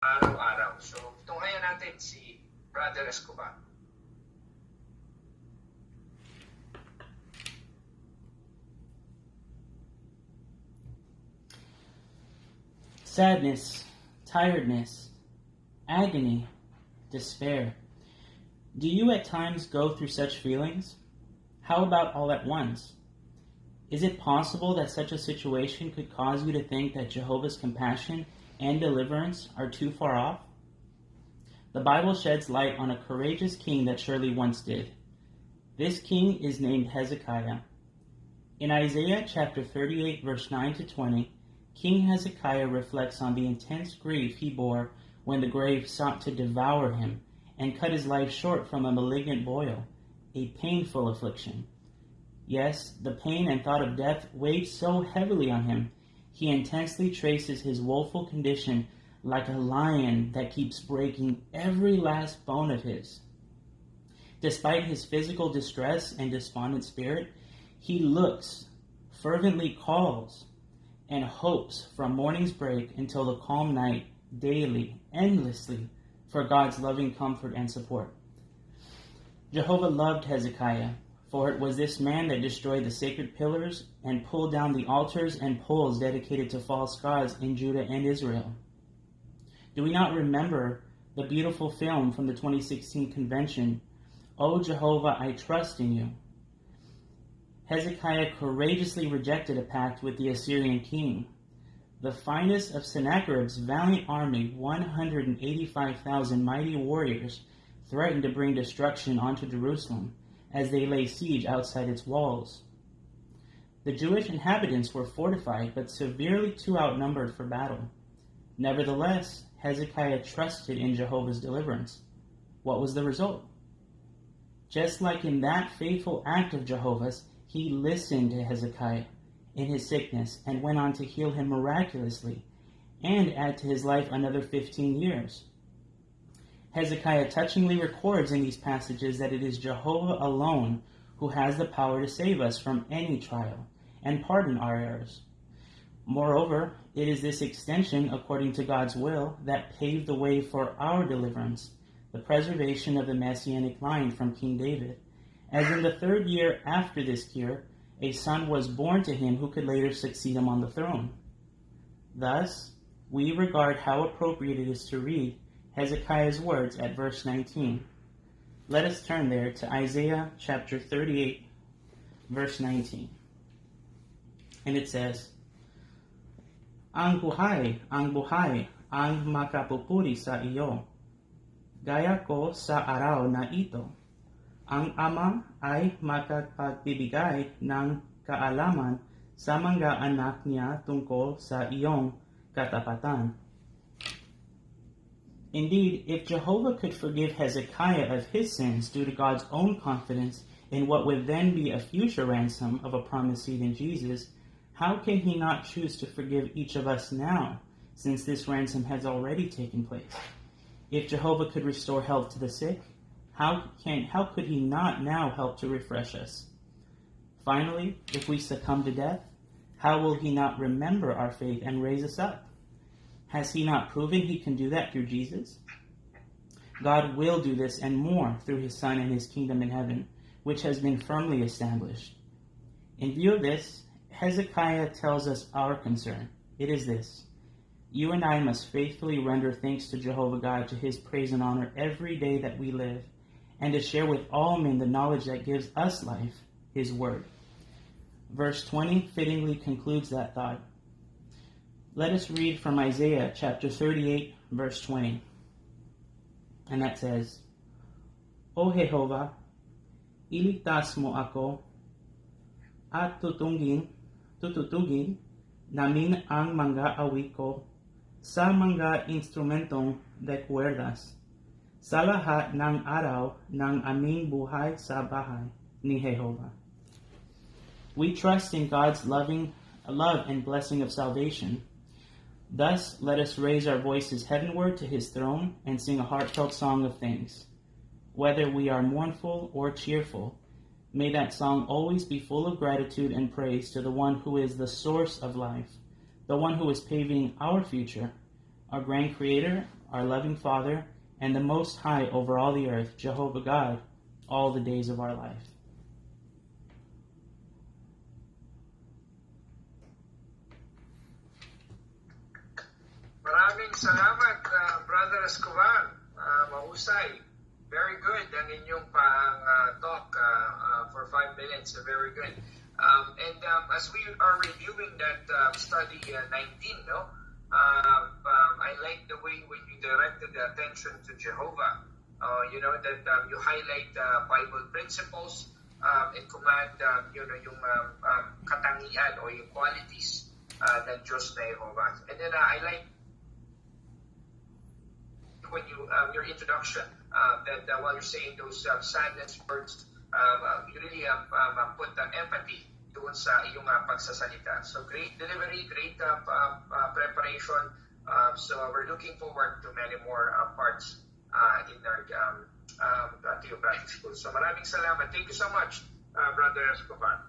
araw-araw. So, tunghayan natin si Brother Escobar. Sadness, tiredness, agony, despair. Do you at times go through such feelings? How about all at once? Is it possible that such a situation could cause you to think that Jehovah's compassion and deliverance are too far off? The Bible sheds light on a courageous king that surely once did. This king is named Hezekiah. In Isaiah chapter 38, verse 9 to 20, King Hezekiah reflects on the intense grief he bore when the grave sought to devour him and cut his life short from a malignant boil, a painful affliction. Yes, the pain and thought of death weighed so heavily on him, he intensely traces his woeful condition like a lion that keeps breaking every last bone of his. Despite his physical distress and despondent spirit, he looks, fervently calls, and hopes from morning's break until the calm night, daily, endlessly, for God's loving comfort and support. Jehovah loved Hezekiah, for it was this man that destroyed the sacred pillars and pulled down the altars and poles dedicated to false gods in Judah and Israel. Do we not remember the beautiful film from the 2016 convention, O Jehovah, I Trust in You? Hezekiah courageously rejected a pact with the Assyrian king. The finest of Sennacherib's valiant army, 185,000 mighty warriors, threatened to bring destruction onto Jerusalem as they lay siege outside its walls. The Jewish inhabitants were fortified but severely too outnumbered for battle. Nevertheless, Hezekiah trusted in Jehovah's deliverance. What was the result? Just like in that faithful act of Jehovah's, he listened to Hezekiah in his sickness and went on to heal him miraculously and add to his life another 15 years. Hezekiah touchingly records in these passages that it is Jehovah alone who has the power to save us from any trial and pardon our errors. Moreover, it is this extension, according to God's will, that paved the way for our deliverance, the preservation of the Messianic line from King David, as in the 3rd year after this cure, a son was born to him who could later succeed him on the throne. Thus, we regard how appropriate it is to read Hezekiah's words at verse 19. Let us turn there to Isaiah chapter 38, verse 19. And it says, ang buhay, ang makapupuri sa iyo. Gaya ko sa araw na ito. Ang ama ay makapagbibigay ng kaalaman sa mga anak niya tungkol sa iyong katapatan. Indeed, if Jehovah could forgive Hezekiah of his sins due to God's own confidence in what would then be a future ransom of a promised seed in Jesus, how can he not choose to forgive each of us now, since this ransom has already taken place? If Jehovah could restore health to the sick, how could he not now help to refresh us? Finally, if we succumb to death, how will he not remember our faith and raise us up? Has he not proven he can do that through Jesus? God will do this and more through his Son and his kingdom in heaven, which has been firmly established. In view of this, Hezekiah tells us our concern. It is this: you and I must faithfully render thanks to Jehovah God to his praise and honor every day that we live, and to share with all men the knowledge that gives us life, his word. Verse 20 fittingly concludes that thought. Let us read from Isaiah chapter 38, verse 20. And that says, O Jehovah, iligtas mo ako, at tutugin namin ang mga awit ko sa mga instrumentong de cuerdas, sa lahat ng araw ng aming buhay sa bahay ni Jehovah. We trust in God's love and blessing of salvation. Thus, let us raise our voices heavenward to his throne and sing a heartfelt song of thanks. Whether we are mournful or cheerful, may that song always be full of gratitude and praise to the one who is the source of life, the one who is paving our future, our grand creator, our loving Father, and the Most High over all the earth, Jehovah God, all the days of our life. Maraming salamat, Brother Escobar. Mahusay. Very good ang inyong talk for 5 minutes. Very good. As we are reviewing that study 19, I like the way when you directed the attention to Jehovah. That you highlight Bible principles and command, yung katangian o yung qualities ng Diyos na Jehovah. And then I like when your introduction that while you're saying those sadness words, you really put empathy doon sa iyong pagsasalita. So great delivery, great preparation. So we're looking forward to many more parts in our theocratic school. So maraming salamat. Thank you so much, Brother Escobar.